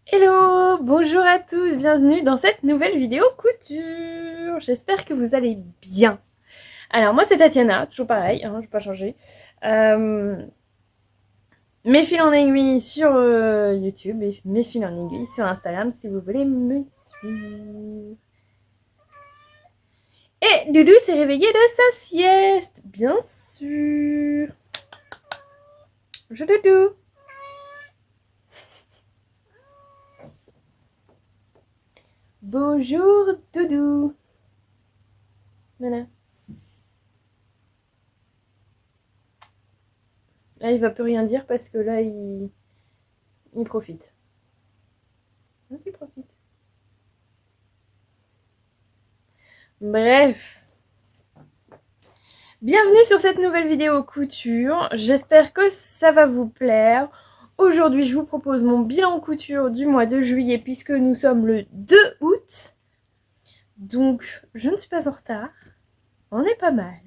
Hello, bonjour à tous, bienvenue dans cette nouvelle vidéo couture. J'espère que vous allez bien. Alors moi c'est Tatiana, toujours pareil, je n'ai pas changé. Mes fils en aiguille sur YouTube et mes fils en aiguille sur Instagram si vous voulez me suivre. Et Loulou s'est réveillé de sa sieste, bien sûr. Je doudou. Bonjour Doudou. Voilà. Là, il va plus rien dire parce que là, il profite. Il profite. Bref. Bienvenue sur cette nouvelle vidéo couture. J'espère que ça va vous plaire. Aujourd'hui, je vous propose mon bilan couture du mois de juillet puisque nous sommes le 2 août. Donc, je ne suis pas en retard. On est pas mal.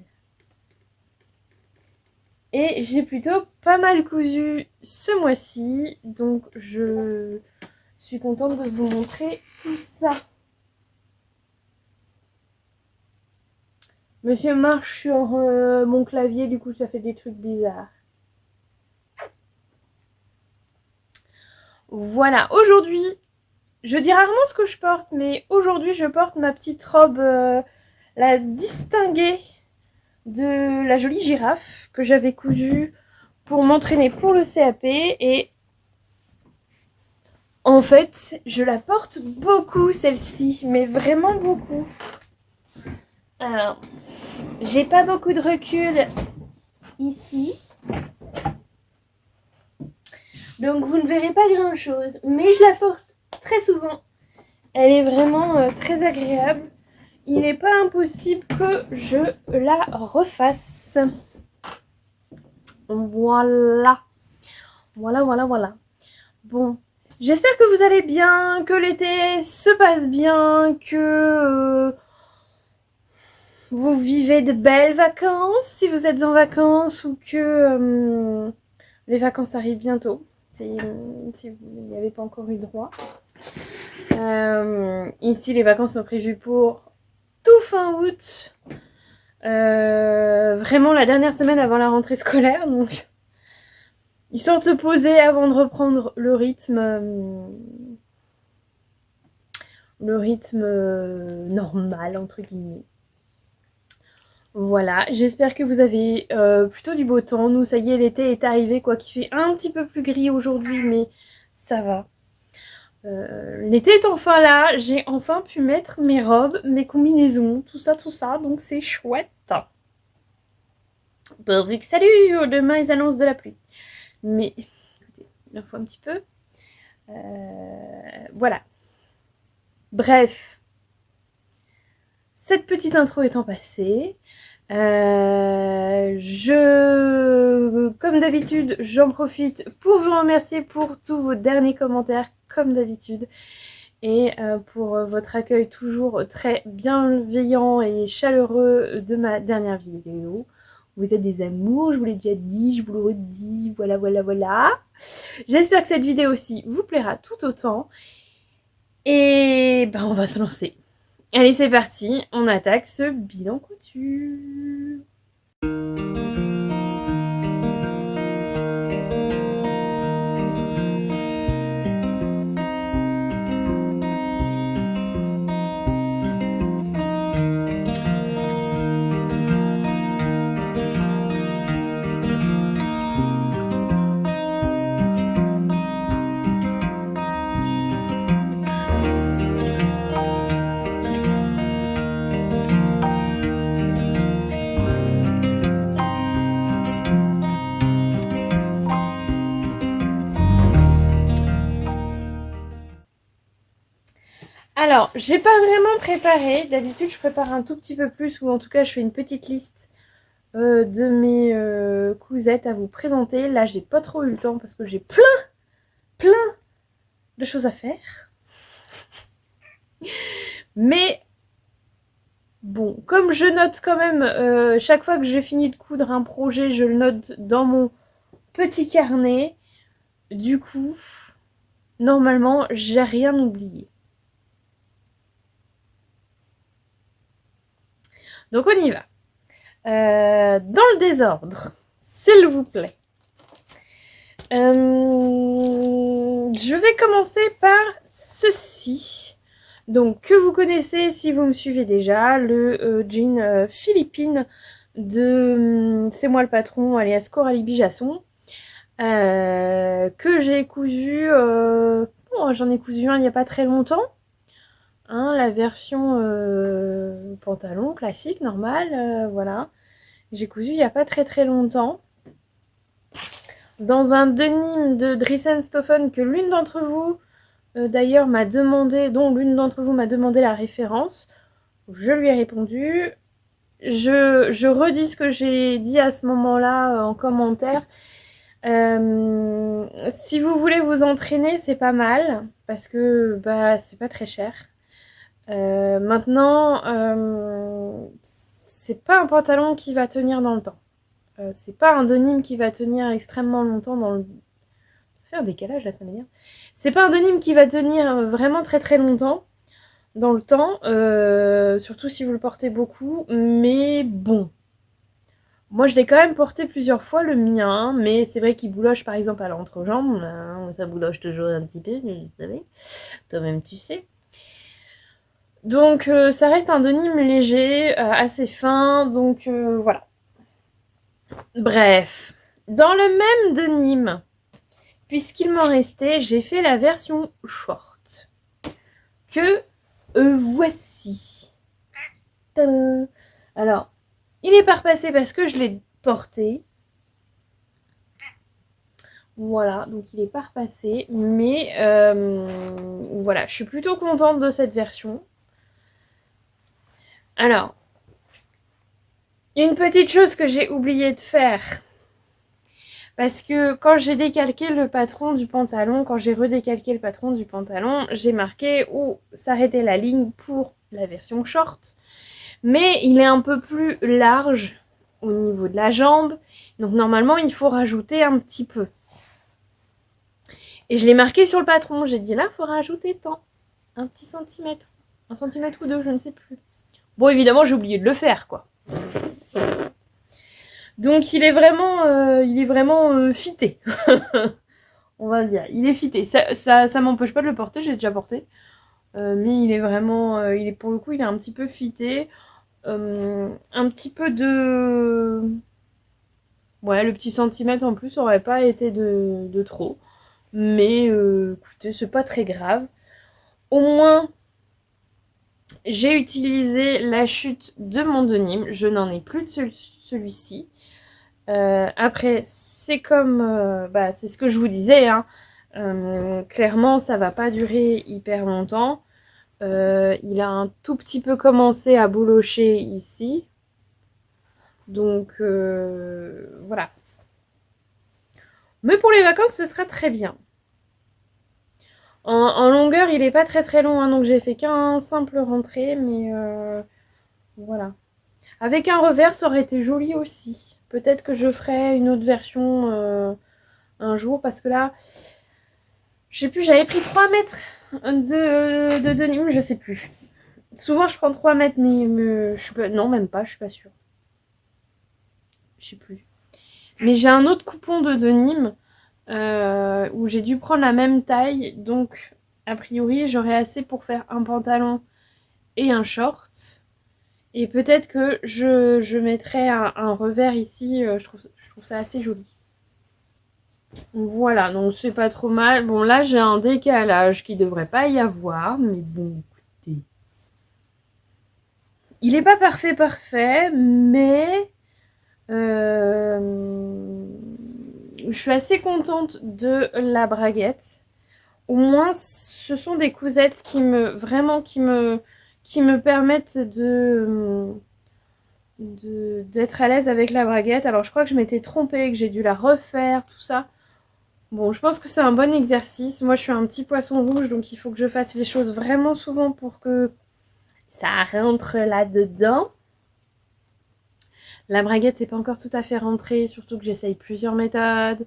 Et j'ai plutôt pas mal cousu ce mois-ci. Donc, je suis contente de vous montrer tout ça. Monsieur marche sur mon clavier, du coup ça fait des trucs bizarres. Voilà, aujourd'hui, je dis rarement ce que je porte, mais aujourd'hui je porte ma petite robe, la distinguée de la jolie girafe que j'avais cousue pour m'entraîner pour le CAP. Et en fait, je la porte beaucoup celle-ci, mais vraiment beaucoup. Alors, j'ai pas beaucoup de recul ici. Donc vous ne verrez pas grand chose, mais je la porte très souvent. Elle est vraiment très agréable. Il n'est pas impossible que je la refasse. Voilà. Voilà. Bon, j'espère que vous allez bien, que l'été se passe bien, que vous vivez de belles vacances si vous êtes en vacances ou que les vacances arrivent bientôt. Si vous n'y avez pas encore eu droit. Ici, les vacances sont prévues pour tout fin août. Vraiment la dernière semaine avant la rentrée scolaire. Donc, histoire de se poser avant de reprendre le rythme normal, entre guillemets. Voilà, j'espère que vous avez plutôt du beau temps. Nous, ça y est, l'été est arrivé, quoi qu'il fait un petit peu plus gris aujourd'hui, mais ça va. L'été est enfin là, j'ai enfin pu mettre mes robes, mes combinaisons, tout ça, donc c'est chouette. Pourvu que salut, demain ils annoncent de la pluie. Mais, écoutez, il en faut un petit peu. Voilà. Bref. Cette petite intro étant passée, comme d'habitude, j'en profite pour vous remercier pour tous vos derniers commentaires, comme d'habitude, et pour votre accueil toujours très bienveillant et chaleureux de ma dernière vidéo. Vous êtes des amours, je vous l'ai déjà dit, je vous le redis, voilà. J'espère que cette vidéo aussi vous plaira tout autant. Et ben on va se lancer. Allez, c'est parti, on attaque ce bilan couture. Alors, j'ai pas vraiment préparé. D'habitude, je prépare un tout petit peu plus, ou en tout cas, je fais une petite liste de mes cousettes à vous présenter. Là, j'ai pas trop eu le temps parce que j'ai plein de choses à faire. Mais bon, comme je note quand même, chaque fois que j'ai fini de coudre un projet, je le note dans mon petit carnet. Du coup, Normalement, j'ai rien oublié. Donc on y va. Dans le désordre, s'il vous plaît. Je vais commencer par ceci. Donc, que vous connaissez si vous me suivez déjà, le jean Philippine de C'est moi le patron, alias Coralie Bijasson, que j'ai cousu, j'en ai cousu un il n'y a pas très longtemps, hein, la version pantalon classique, normal, voilà. J'ai cousu il n'y a pas très longtemps, dans un denim de Dries-en-Stoffen que l'une d'entre vous d'ailleurs m'a demandé, dont l'une d'entre vous m'a demandé la référence. Je lui ai répondu. Je redis ce que j'ai dit à ce moment-là en commentaire. Si vous voulez vous entraîner, c'est pas mal parce que bah, c'est pas très cher. Maintenant, c'est pas un pantalon qui va tenir dans le temps. C'est pas un denim qui va tenir extrêmement longtemps dans le... Ça fait un décalage là, ça m'énerve. C'est pas un denim qui va tenir vraiment très longtemps dans le temps, surtout si vous le portez beaucoup, mais bon. Moi, je l'ai quand même porté plusieurs fois, le mien, mais c'est vrai qu'il bouloche, par exemple, à l'entrejambe. Ça bouloche toujours un petit peu, vous savez. Toi-même, tu sais. Donc, ça reste un denim léger, assez fin, donc voilà. Bref, dans le même denim, puisqu'il m'en restait, j'ai fait la version short. Que voici. Tadam. Alors, il est pas repassé parce que je l'ai porté. Voilà, donc il est pas repassé. Mais voilà, je suis plutôt contente de cette version. Alors, une petite chose que j'ai oublié de faire. Parce que quand j'ai décalqué le patron du pantalon, quand j'ai redécalqué le patron du pantalon, j'ai marqué où s'arrêtait la ligne pour la version short. Mais il est un peu plus large au niveau de la jambe. Donc normalement, il faut rajouter un petit peu. Et je l'ai marqué sur le patron. J'ai dit là, il faut rajouter tant. Un petit centimètre. Un centimètre ou deux, je ne sais plus. Bon, évidemment, j'ai oublié de le faire, quoi. Donc il est vraiment fité. On va le dire. Il est fité. Ça m'empêche pas de le porter, j'ai déjà porté. Mais il est vraiment... pour le coup, il est un petit peu fité. Un petit peu de... Ouais, le petit centimètre en plus aurait pas été de trop. Mais écoutez, c'est pas très grave. Au moins, j'ai utilisé la chute de mon denim. Je n'en ai plus de celui-ci. Après, c'est comme... c'est ce que je vous disais. Hein. Clairement, ça va pas durer hyper longtemps. Il a un tout petit peu commencé à boulocher ici. Donc, voilà. Mais pour les vacances, ce sera très bien. En longueur, il est pas très long, hein, donc j'ai fait qu'un simple rentrée, mais voilà. Avec un revers, ça aurait été joli aussi. Peut-être que je ferai une autre version un jour, parce que là, je sais plus, j'avais pris 3 mètres de denim, je sais plus. Souvent, je prends 3 mètres, mais je suis pas... Non, même pas, je suis pas sûre. Je sais plus. Mais j'ai un autre coupon de denim où j'ai dû prendre la même taille, donc a priori j'aurai assez pour faire un pantalon et un short. Et peut-être que je mettrai un revers ici, je trouve ça assez joli. Voilà, donc c'est pas trop mal. Bon, là j'ai un décalage qui devrait pas y avoir, mais bon, écoutez. Il est pas parfait, mais je suis assez contente de la braguette. Au moins, ce sont des cousettes qui me permettent d'être à l'aise avec la braguette. Alors, je crois que je m'étais trompée, que j'ai dû la refaire, tout ça. Bon, je pense que c'est un bon exercice. Moi, je suis un petit poisson rouge, donc il faut que je fasse les choses vraiment souvent pour que ça rentre là-dedans. La braguette, c'est pas encore tout à fait rentré, surtout que j'essaye plusieurs méthodes,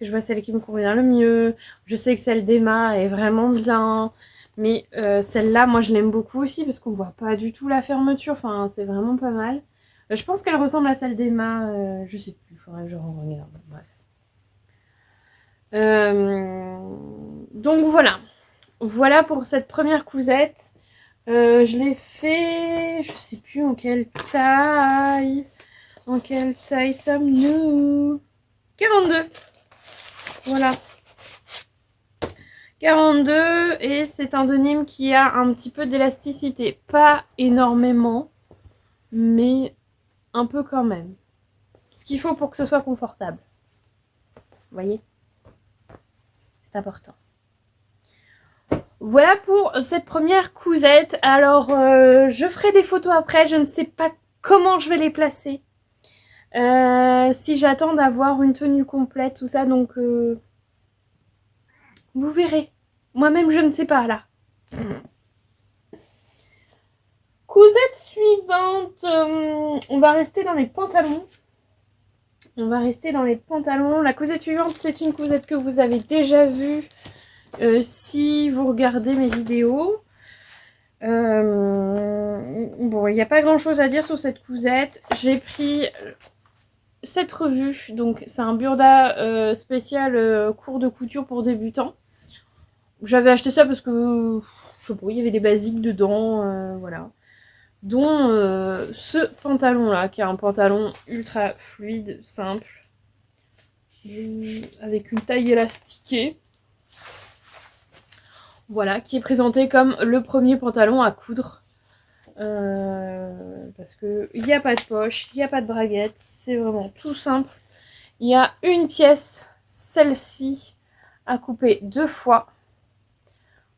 que je vois celle qui me convient le mieux. Je sais que celle d'Emma est vraiment bien. Mais celle-là, moi, je l'aime beaucoup aussi parce qu'on voit pas du tout la fermeture. Enfin, c'est vraiment pas mal. Je pense qu'elle ressemble à celle d'Emma. Je sais plus, il faudrait que je regarde. Bref. Donc voilà. Voilà pour cette première cousette. Je l'ai fait... Je sais plus en quelle taille. En quelle taille sommes-nous? 42. Voilà. 42 et c'est un denim qui a un petit peu d'élasticité. Pas énormément, mais un peu quand même. Ce qu'il faut pour que ce soit confortable. Vous voyez? C'est important. Voilà pour cette première cousette. Alors, je ferai des photos après. Je ne sais pas comment je vais les placer. Si j'attends d'avoir une tenue complète, tout ça, donc vous verrez. Moi-même, je ne sais pas, là. Cousette suivante. On va rester dans les pantalons. On va rester dans les pantalons. La cousette suivante, c'est une cousette que vous avez déjà vue si vous regardez mes vidéos. Bon, il n'y a pas grand chose à dire sur cette cousette. J'ai pris cette revue, donc c'est un burda spécial cours de couture pour débutants. J'avais acheté ça parce que, je sais pas, il y avait des basiques dedans, voilà. Dont ce pantalon là, qui est un pantalon ultra fluide, simple, avec une taille élastiquée. Voilà, qui est présenté comme le premier pantalon à coudre. Parce que il n'y a pas de poche, il n'y a pas de braguette, c'est vraiment tout simple. Il y a une pièce, celle-ci, à couper 2 fois.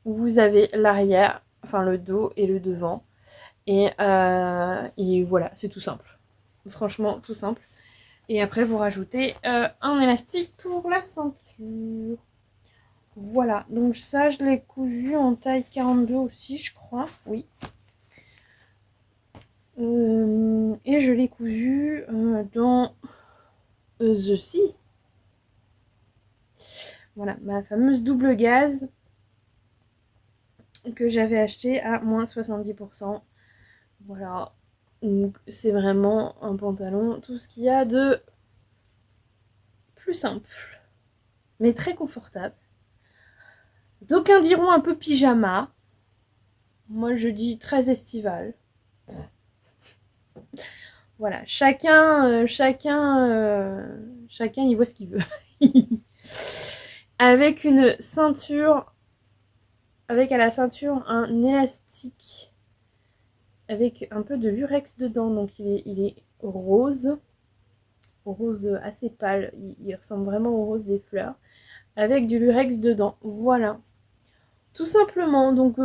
Vous avez l'arrière, enfin le dos et le devant. Et voilà, c'est tout simple. Franchement, tout simple. Et après, vous rajoutez un élastique pour la ceinture. Voilà, donc ça, je l'ai cousu en taille 42 aussi, je crois. Oui. Et je l'ai cousu dans The Sea. Voilà, ma fameuse double gaze que j'avais acheté à moins 70%. Voilà, donc c'est vraiment un pantalon, tout ce qu'il y a de plus simple, mais très confortable. D'aucuns diront un peu pyjama. Moi, je dis très estival. Voilà, chacun y voit ce qu'il veut. Avec une ceinture, avec à la ceinture un élastique avec un peu de lurex dedans, donc il est rose assez pâle, il ressemble vraiment au rose des fleurs, avec du lurex dedans, voilà. Tout simplement, donc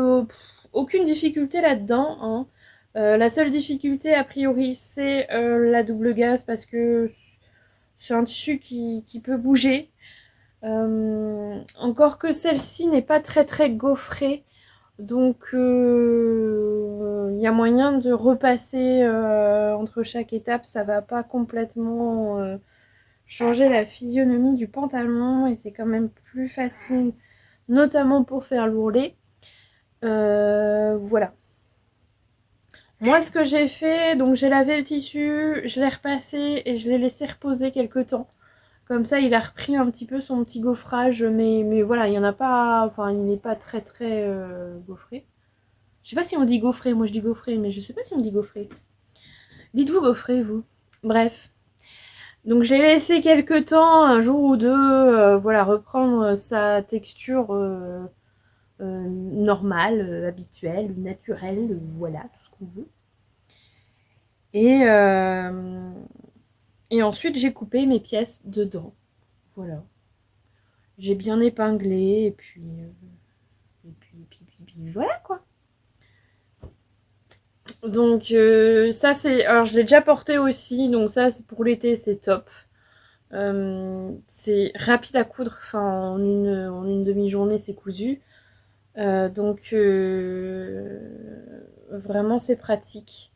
aucune difficulté là-dedans, hein. La seule difficulté a priori c'est la double gaze parce que c'est un tissu qui peut bouger. Encore que celle-ci n'est pas très gaufrée, donc il y a moyen de repasser entre chaque étape, ça va pas complètement changer la physionomie du pantalon et c'est quand même plus facile, notamment pour faire l'ourlet. Voilà. Moi, ce que j'ai fait, donc j'ai lavé le tissu, je l'ai repassé et je l'ai laissé reposer quelques temps. Comme ça, il a repris un petit peu son petit gaufrage, mais voilà, il n'y en a pas, enfin, il n'est pas très gaufré. Je sais pas si on dit gaufré, moi je dis gaufré, mais je sais pas si on dit gaufré. Dites-vous gaufré, vous. Bref. Donc j'ai laissé quelques temps, un jour ou deux, voilà, reprendre sa texture normale, habituelle, naturelle, voilà, tout ce qu'on veut. Et ensuite j'ai coupé mes pièces dedans. Voilà. J'ai bien épinglé et puis voilà quoi. Donc ça c'est, alors je l'ai déjà porté aussi, donc ça c'est pour l'été, c'est top. C'est rapide à coudre, enfin en une demi-journée c'est cousu. Donc vraiment c'est pratique.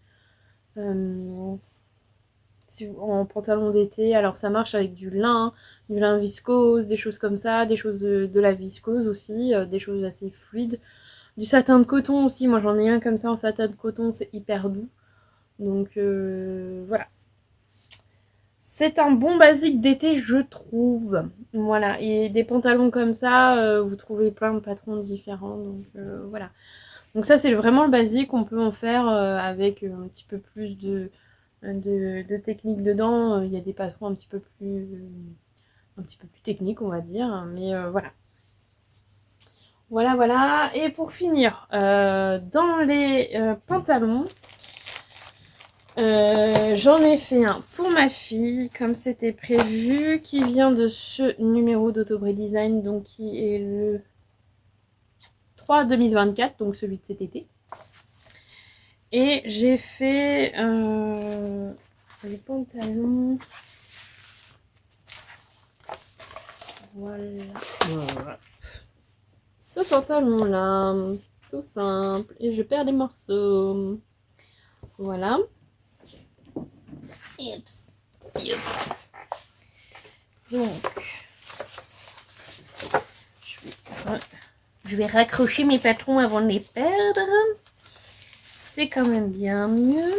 en pantalon d'été. Alors ça marche avec du lin viscose, des choses comme ça, des choses de la viscose aussi, des choses assez fluides. Du satin de coton aussi, moi j'en ai un comme ça en satin de coton, c'est hyper doux. Donc voilà. C'est un bon basique d'été, je trouve. Voilà, et des pantalons comme ça, vous trouvez plein de patrons différents, donc voilà. Donc ça, c'est vraiment le basique, on peut en faire avec un petit peu plus de technique dedans. Il y a des patrons un petit peu plus techniques, on va dire, mais voilà. Voilà. Et pour finir, dans les pantalons, j'en ai fait un pour ma fille, comme c'était prévu, qui vient de ce numéro d'Autobré Design, donc qui est le 3 2024, donc celui de cet été. Et j'ai fait les pantalons. Voilà. Ce pantalon là, tout simple. Et je perds des morceaux. Voilà. Oups. Donc, je vais raccrocher mes patrons avant de les perdre. C'est quand même bien mieux.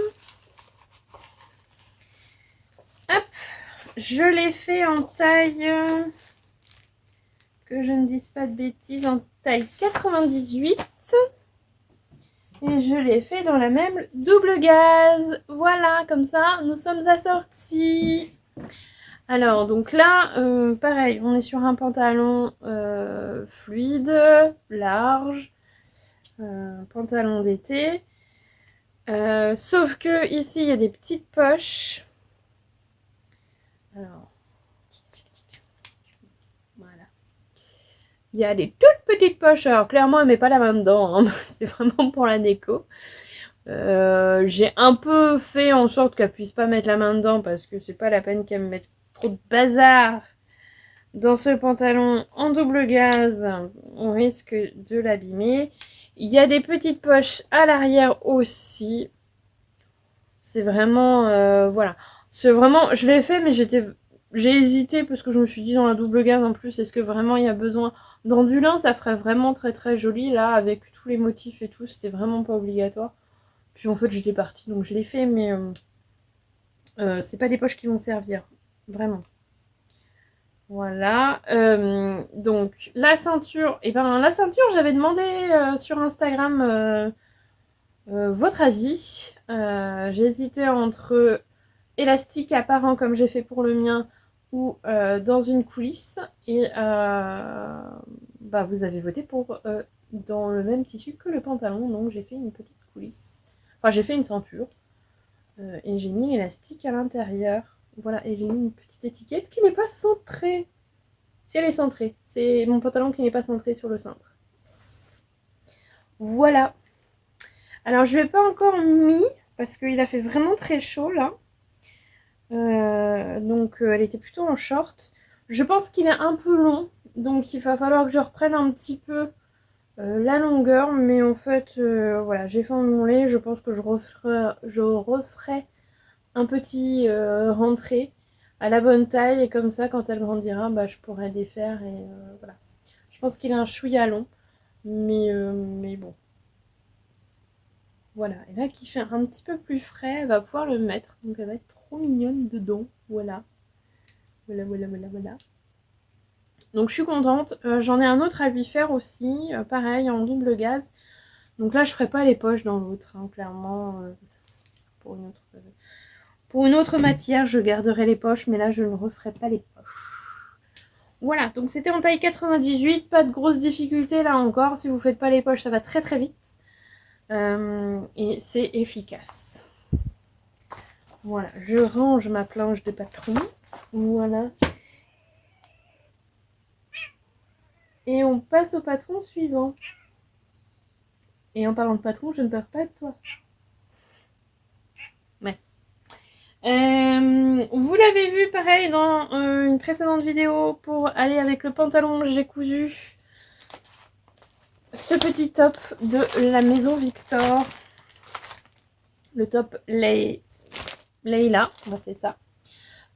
Hop, je l'ai fait en taille, que je ne dise pas de bêtises, en taille 98. Et je l'ai fait dans la même double gaze. Voilà, comme ça, nous sommes assortis. Alors, donc là, pareil, on est sur un pantalon fluide, large, pantalon d'été. Sauf que ici, il y a des petites poches. Alors, voilà. Il y a des toutes petites poches. Alors, clairement, elle met pas la main dedans. Hein. C'est vraiment pour la déco. J'ai un peu fait en sorte qu'elle puisse pas mettre la main dedans parce que c'est pas la peine qu'elle me mette trop de bazar dans ce pantalon en double gaze. On risque de l'abîmer. Il y a des petites poches à l'arrière aussi. C'est vraiment... voilà. C'est vraiment... Je l'ai fait, mais j'ai hésité parce que je me suis dit dans la double gaze en plus, est-ce que vraiment il y a besoin... Dans du lin, ça ferait vraiment très très joli. Là, avec tous les motifs et tout, c'était vraiment pas obligatoire. Puis en fait, j'étais partie, donc je l'ai fait, mais c'est pas des poches qui vont servir. Vraiment. Voilà. Donc, la ceinture... Et ben, la ceinture, j'avais demandé sur Instagram votre avis. J'hésitais entre élastique apparent, comme j'ai fait pour le mien, ou dans une coulisse. Et bah, vous avez voté pour dans le même tissu que le pantalon, donc j'ai fait une petite coulisse. Enfin, j'ai fait une ceinture et j'ai mis l'élastique à l'intérieur. Voilà, et j'ai mis une petite étiquette qui n'est pas centrée. Si elle est centrée, c'est mon pantalon qui n'est pas centré sur le cintre. Voilà. Alors, je ne l'ai pas encore mis parce qu'il a fait vraiment très chaud là. Donc, elle était plutôt en short. Je pense qu'il est un peu long, donc il va falloir que je reprenne un petit peu la longueur, mais en fait voilà, j'ai fait mon lait, je pense que je referai un petit rentré à la bonne taille, et comme ça quand elle grandira, bah, je pourrai défaire et voilà. Je pense qu'il a un chouïa long, mais bon. Voilà, et là qui fait un petit peu plus frais, elle va pouvoir le mettre, donc elle va être trop mignonne dedans, voilà. Voilà. Donc je suis contente. J'en ai un autre à lui faire aussi, pareil en double gaze. Donc là je ferai pas les poches dans l'autre, hein, clairement. Pour une autre matière je garderai les poches, mais là je ne referai pas les poches. Voilà, donc c'était en taille 98, pas de grosses difficultés là encore. Si vous faites pas les poches, ça va très très vite. Et c'est efficace. Voilà, je range ma planche de patron. Voilà. Et on passe au patron suivant. Et en parlant de patron, je ne parle pas de toi. Ouais. Vous l'avez vu pareil dans une précédente vidéo, pour aller avec le pantalon, j'ai cousu ce petit top de la maison Victor. Le top Leila, bah, c'est ça.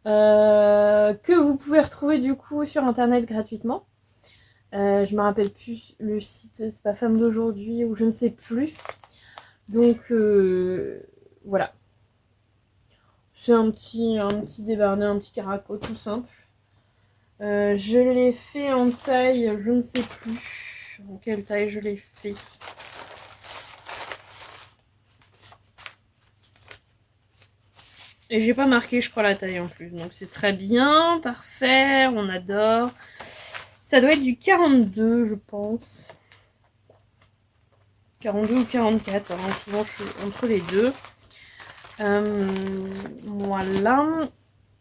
que vous pouvez retrouver du coup sur internet gratuitement. Je me rappelle plus le site, c'est pas Femme d'aujourd'hui ou je ne sais plus. Donc voilà. C'est un petit débardeur, un petit caraco tout simple. Je l'ai fait en taille, je ne sais plus en quelle taille je l'ai fait. Et j'ai pas marqué, je crois, la taille en plus. Donc c'est très bien, parfait, on adore. Ça doit être du 42, je pense. 42 ou 44, hein. Souvent je suis entre les deux. Voilà.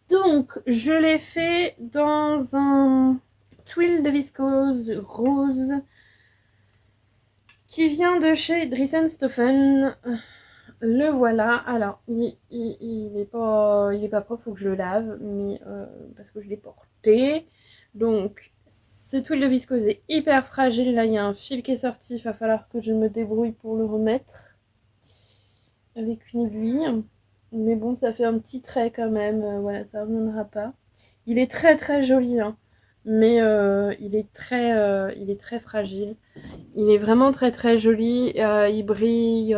Donc, je l'ai fait dans un tuile de viscose rose qui vient de chez Driessen-Stoffen. Le voilà. Alors, il est pas propre, faut que je le lave, mais parce que je l'ai porté. Donc, ce tuile de viscose est hyper fragile. Là, il y a un fil qui est sorti. Il va falloir que je me débrouille pour le remettre avec une aiguille. Mais bon, ça fait un petit trait quand même. Voilà, ça ne reviendra pas. Il est très très joli, hein. Mais il est très fragile. Il est vraiment très très joli. Il brille.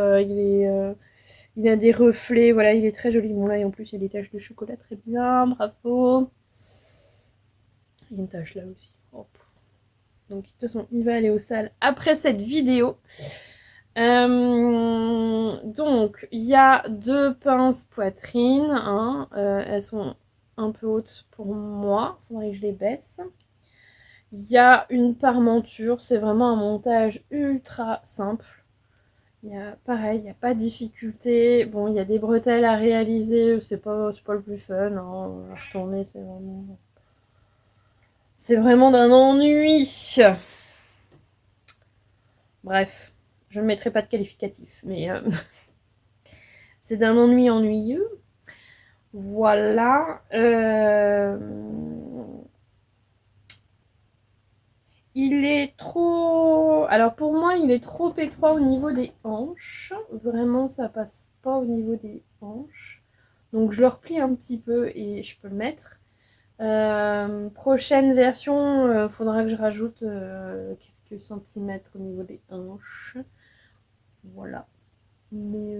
Il a des reflets. Voilà, il est très joli. Bon, là, et en plus, il y a des taches de chocolat. Très bien, bravo. Il y a une tache là aussi. Hop. Donc, de toute façon, il va aller aux salles après cette vidéo. Donc, il y a 2 pinces poitrine, hein. Elles sont un peu hautes pour moi, il faudrait que je les baisse. Il y a une parmenture, c'est vraiment un montage ultra simple. Pareil, il n'y a pas de difficulté. Bon, il y a des bretelles à réaliser, c'est pas le plus fun, hein. À retourner, c'est vraiment d'un ennui. Bref, je ne mettrai pas de qualificatif, mais c'est d'un ennui ennuyeux. Voilà. Il est trop... Alors pour moi, il est trop étroit au niveau des hanches. Vraiment, ça passe pas au niveau des hanches. Donc je le replie un petit peu et je peux le mettre. Prochaine version, faudra que je rajoute quelques centimètres au niveau des hanches. Voilà. Mais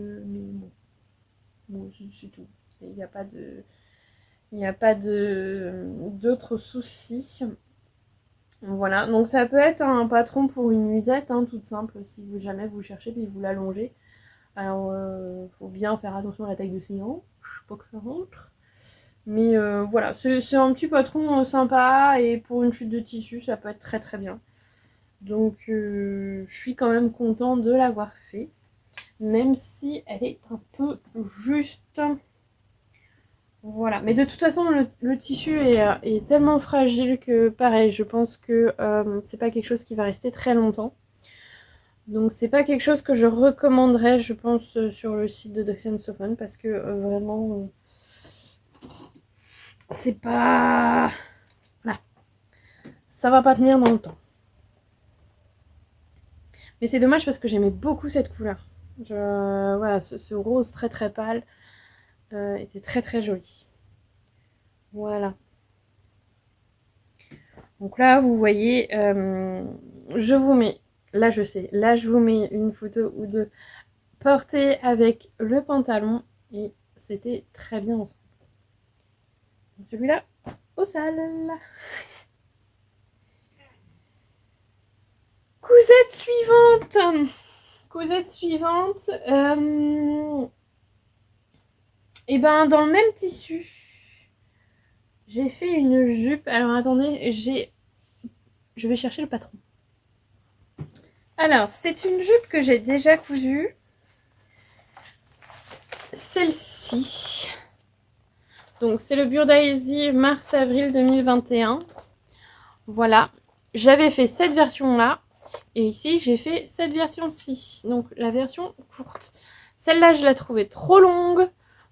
bon, c'est tout. Il n'y a pas de... Il n'y a pas d'autres soucis. Voilà, donc ça peut être un patron pour une nuisette, hein, toute simple, si vous jamais vous cherchez puis vous l'allongez. Alors, faut bien faire attention à la taille de ses hanches, pas que ça rentre. Mais voilà, c'est un petit patron sympa et pour une chute de tissu, ça peut être très très bien. Donc, je suis quand même contente de l'avoir fait, même si elle est un peu juste. Voilà, mais de toute façon, le tissu est tellement fragile que, pareil, je pense que c'est pas quelque chose qui va rester très longtemps. Donc, c'est pas quelque chose que je recommanderais, je pense, sur le site de Driessen-Stoffen parce que vraiment, c'est pas. Voilà, ça va pas tenir dans le temps. Mais c'est dommage parce que j'aimais beaucoup cette couleur. Voilà, ce rose très très pâle était très très joli. Voilà. Donc là, vous voyez, je vous mets, là je sais, là je vous mets une photo ou deux portée avec le pantalon et c'était très bien ensemble. Celui-là, au sale. Cousette suivante. Cousette suivante. Et ben dans le même tissu, j'ai fait une jupe. Alors attendez, je vais chercher le patron. Alors, c'est une jupe que j'ai déjà cousue. Celle-ci. Donc, c'est le Burdaisy mars-avril 2021. Voilà. J'avais fait cette version-là. Et ici, j'ai fait cette version-ci. Donc, la version courte. Celle-là, je la trouvais trop longue.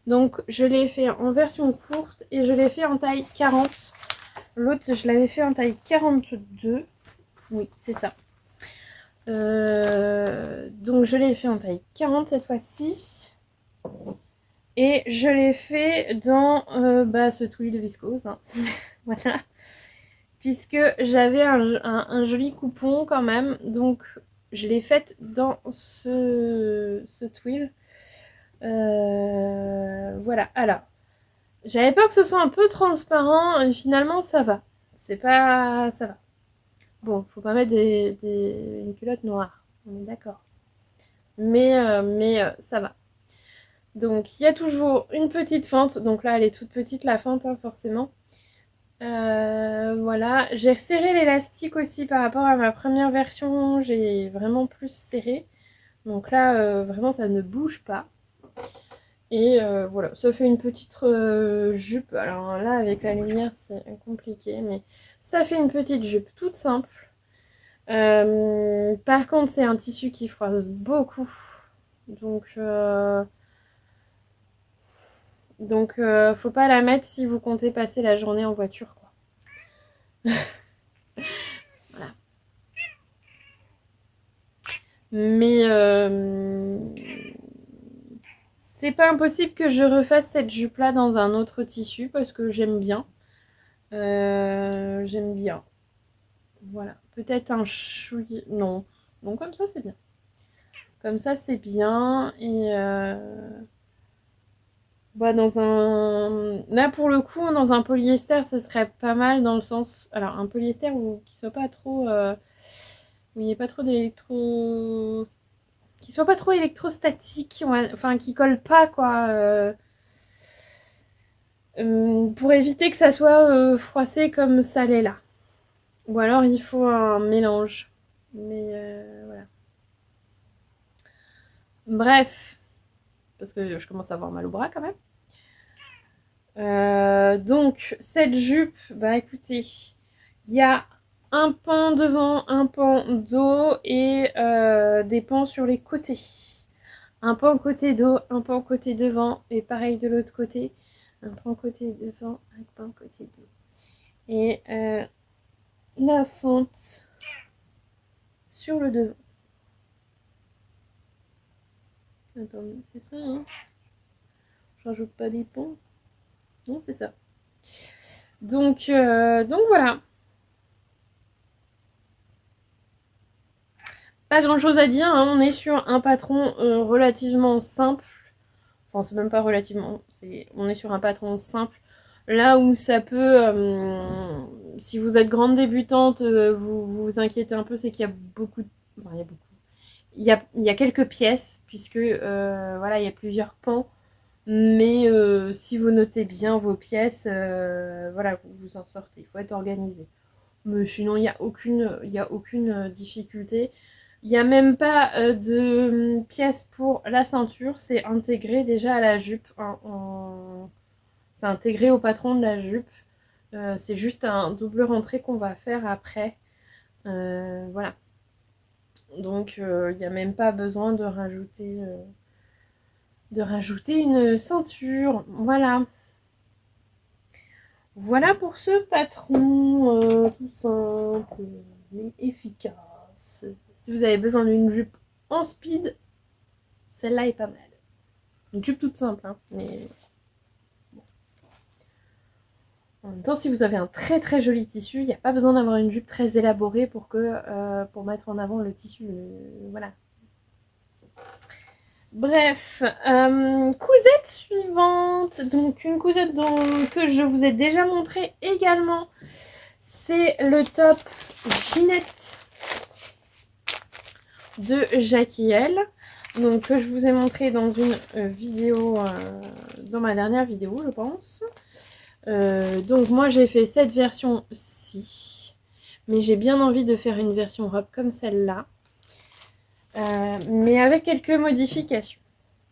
Donc, je l'ai fait en version courte. Et je l'ai fait en taille 40. L'autre, je l'avais fait en taille 42. Oui, c'est ça. Donc je l'ai fait en taille 40 cette fois-ci. Et je l'ai fait dans ce tweed de viscose. Hein. Voilà. Puisque j'avais un joli coupon quand même. Donc je l'ai faite dans ce twill. Voilà. Alors, j'avais peur que ce soit un peu transparent. Et finalement, ça va. C'est pas... Ça va. Bon, faut pas mettre une culotte noire. On est d'accord. Mais ça va. Donc, il y a toujours une petite fente. Donc là, elle est toute petite, la fente, hein, forcément. Voilà. J'ai resserré l'élastique aussi par rapport à ma première version. J'ai vraiment plus serré. Donc là, vraiment, ça ne bouge pas. Et voilà, ça fait une petite jupe. Alors là, avec la lumière, c'est compliqué. Mais ça fait une petite jupe toute simple. Par contre, c'est un tissu qui froisse beaucoup. Donc, faut pas la mettre si vous comptez passer la journée en voiture, quoi. Voilà. Mais c'est pas impossible que je refasse cette jupe-là dans un autre tissu parce que j'aime bien. J'aime bien. Voilà. Peut-être un chouï... Non. Non, comme ça, c'est bien. Comme ça, c'est bien. Et... dans un... Là, pour le coup, dans un polyester, ça serait pas mal dans le sens... Alors, un polyester qui soit pas trop... où il n'y ait pas trop d'électro... Qui soit pas trop électrostatique, enfin, qui colle pas, quoi. Pour éviter que ça soit froissé comme ça l'est là. Ou alors, il faut un mélange. Mais voilà. Bref. Parce que je commence à avoir mal au bras, quand même. Donc, cette jupe, écoutez, il y a un pan devant, un pan dos et des pans sur les côtés. Un pan côté dos, un pan côté devant et pareil de l'autre côté. Un pan côté devant, un pan côté dos. Et la fente sur le devant. Attends, c'est ça, hein? Je rajoute pas des pans. Non, c'est ça. Donc voilà. Pas grand chose à dire, hein. On est sur un patron relativement simple. Enfin, c'est même pas relativement. On est sur un patron simple. Là où ça peut, si vous êtes grande débutante, vous vous inquiétez un peu, c'est qu'il y a beaucoup. Enfin, il y a beaucoup. Il y a quelques pièces, puisque voilà, il y a plusieurs pans. Mais si vous notez bien vos pièces, voilà, vous vous en sortez. Il faut être organisé. Mais sinon, il n'y a aucune difficulté. Il n'y a même pas de pièce pour la ceinture. C'est intégré déjà à la jupe. C'est intégré au patron de la jupe. C'est juste un double rentré qu'on va faire après. Voilà. Donc, il n'y a même pas besoin de rajouter une ceinture. Voilà. Voilà pour ce patron tout simple mais efficace. Si vous avez besoin d'une jupe en speed, celle-là est pas mal. Une jupe toute simple, hein, mais bon. En même temps, si vous avez un très très joli tissu, il n'y a pas besoin d'avoir une jupe très élaborée pour mettre en avant le tissu. Voilà. Bref, cousette suivante. Donc une cousette que je vous ai déjà montré également. C'est le top Ginette de Jackie L. Donc que je vous ai montré dans une vidéo, dans ma dernière vidéo, je pense. Donc moi j'ai fait cette version-ci, mais j'ai bien envie de faire une version robe comme celle-là, mais avec quelques modifications.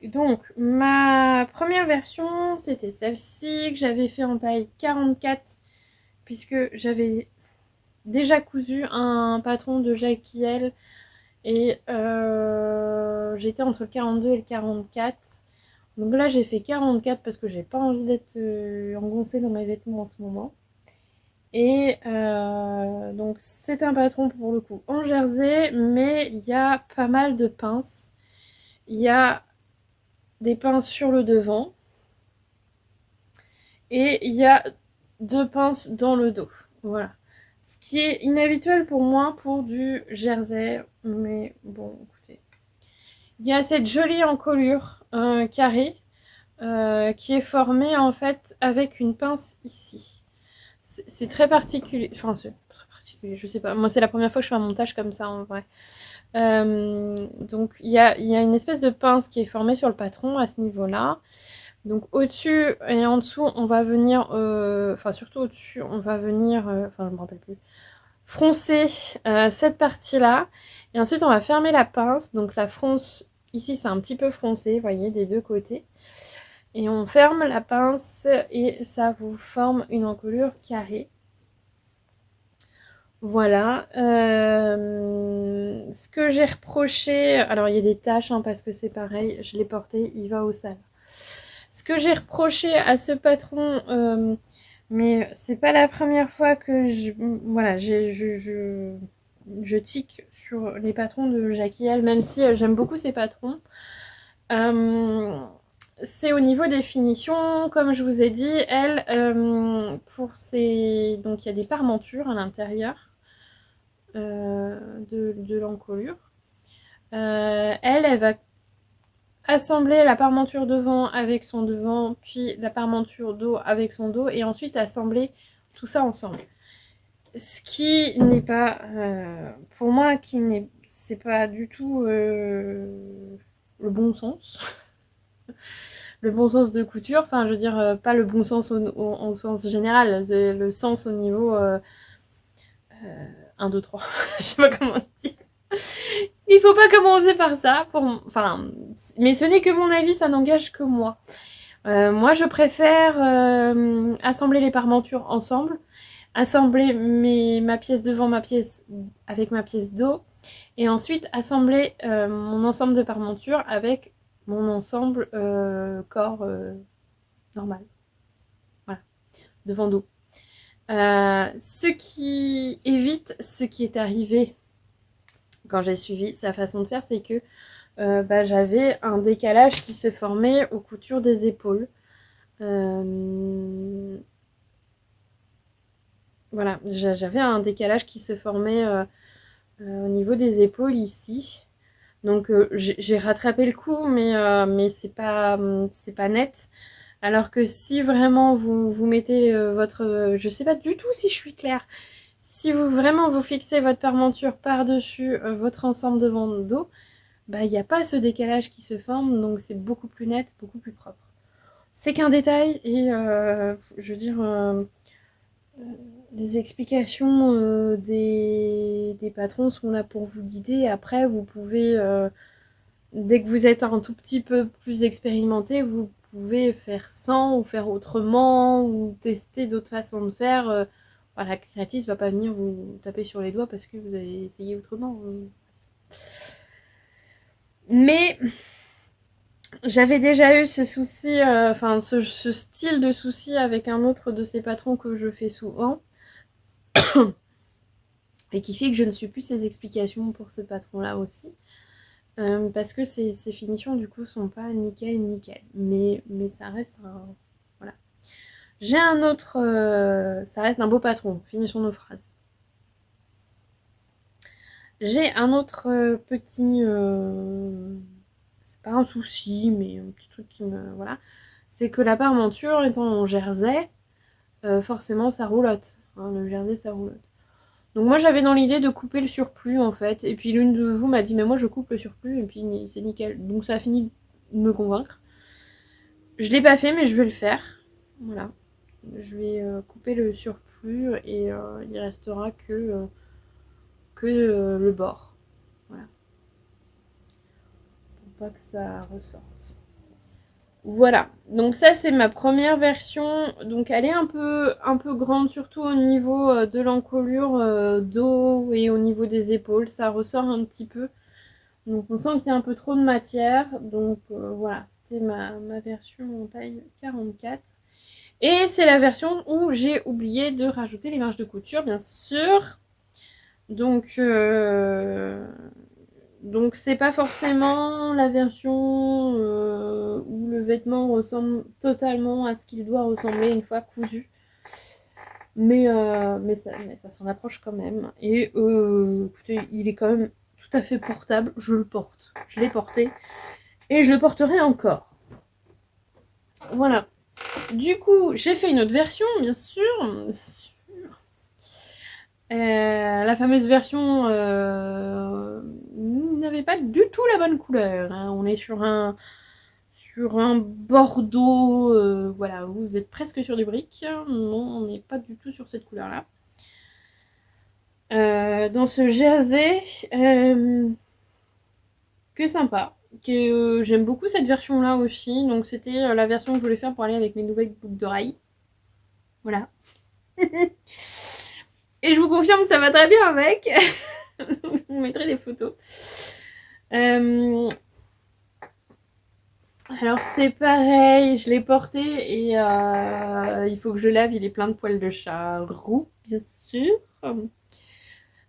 Donc ma première version c'était celle-ci que j'avais fait en taille 44 puisque j'avais déjà cousu un patron de Jackie L et j'étais entre le 42 et le 44. Donc là j'ai fait 44 parce que j'ai pas envie d'être engoncée dans mes vêtements en ce moment. Et donc c'est un patron pour le coup en jersey, mais il y a pas mal de pinces. Il y a des pinces sur le devant, Et il y a 2 pinces dans le dos. Voilà. Ce qui est inhabituel pour moi pour du jersey. Mais bon, écoutez. Il y a cette jolie encolure carrée qui est formée en fait avec une pince ici. C'est très particulier. Enfin, c'est très particulier, je sais pas. Moi, c'est la première fois que je fais un montage comme ça en vrai. Donc, il y a une espèce de pince qui est formée sur le patron à ce niveau-là. Donc au-dessus et en dessous, on va venir, enfin surtout au-dessus, on va venir, enfin je me rappelle plus, froncer cette partie-là. Et ensuite, on va fermer la pince. Donc la fronce, ici, c'est un petit peu froncé, vous voyez, des deux côtés. Et on ferme la pince et ça vous forme une encolure carrée. Voilà. Ce que j'ai reproché, alors il y a des taches hein, parce que c'est pareil, je l'ai porté, il va au sale. Ce que j'ai reproché à ce patron, mais c'est pas la première fois que voilà, je tique sur les patrons de Jackie Hill, même si j'aime beaucoup ces patrons. C'est au niveau des finitions, comme je vous ai dit, elle, pour ses... Donc il y a des parmentures à l'intérieur de l'encolure. Elle va assembler la parmenture devant avec son devant, puis la parmenture dos avec son dos, et ensuite assembler tout ça ensemble. Ce qui n'est pas, pour moi, c'est pas du tout le bon sens. Le bon sens de couture, enfin je veux dire, pas le bon sens au sens général, le sens au niveau 1, 2, 3, je sais pas comment dire. Il faut pas commencer par ça, enfin, mais ce n'est que mon avis, ça n'engage que moi. Moi, je préfère assembler les parmentures ensemble, assembler ma pièce devant, ma pièce avec ma pièce dos, et ensuite assembler mon ensemble de parmentures avec mon ensemble corps normal. Voilà, devant dos. Ce qui évite ce qui est arrivé quand j'ai suivi sa façon de faire, c'est que j'avais un décalage qui se formait aux coutures des épaules. Voilà, j'avais un décalage qui se formait au niveau des épaules ici. Donc j'ai rattrapé le coup, mais c'est pas net. Alors que si vraiment vous mettez votre... je sais pas du tout si je suis claire. Si vous fixez votre parmenture par-dessus votre ensemble devant le dos, il n'y a pas ce décalage qui se forme, donc c'est beaucoup plus net, beaucoup plus propre. C'est qu'un détail et je veux dire, les explications des patrons sont là pour vous guider. Après, vous pouvez, dès que vous êtes un tout petit peu plus expérimenté, vous pouvez faire sans ou faire autrement ou tester d'autres façons de faire. Voilà, la créatrice va pas venir vous taper sur les doigts parce que vous avez essayé autrement. Mais j'avais déjà eu ce souci, enfin ce style de souci avec un autre de ces patrons que je fais souvent. Et qui fait que je ne suis plus ces explications pour ce patron-là aussi. Parce que ces finitions, du coup, sont pas nickel. Mais ça reste un... Voilà. J'ai un autre... ça reste un beau patron. Finissons nos phrases. J'ai un autre petit... c'est pas un souci, mais un petit truc qui me... Voilà. C'est que la parmenture étant en jersey, forcément, ça roulotte. Hein, le jersey, ça roulotte. Donc moi j'avais dans l'idée de couper le surplus en fait, et puis l'une de vous m'a dit mais moi je coupe le surplus et puis c'est nickel. Donc ça a fini de me convaincre. Je l'ai pas fait mais je vais le faire. Voilà. Je vais couper le surplus et il restera que le bord. Voilà. Pour pas que ça ressorte. Voilà, donc ça c'est ma première version, donc elle est un peu grande, surtout au niveau de l'encolure dos et au niveau des épaules, ça ressort un petit peu, donc on sent qu'il y a un peu trop de matière, donc voilà, c'était ma version en taille 44. Et c'est la version où j'ai oublié de rajouter les marges de couture, bien sûr, donc c'est pas forcément la version où le vêtement ressemble totalement à ce qu'il doit ressembler une fois cousu. Mais ça s'en approche quand même. Et écoutez, il est quand même tout à fait portable. Je le porte. Je l'ai porté. Et je le porterai encore. Voilà. Du coup, j'ai fait une autre version, bien sûr. La fameuse version n'avait pas du tout la bonne couleur. Hein. On est sur un bordeaux. Voilà, vous êtes presque sur du brick. Non, on n'est pas du tout sur cette couleur-là. Dans ce jersey, que sympa. J'aime beaucoup cette version-là aussi. Donc c'était la version que je voulais faire pour aller avec mes nouvelles boucles d'oreilles. Voilà. Et je vous confirme que ça va très bien avec. Je vous mettrai des photos. Alors c'est pareil, je l'ai porté et il faut que je lave, il est plein de poils de chat roux, bien sûr.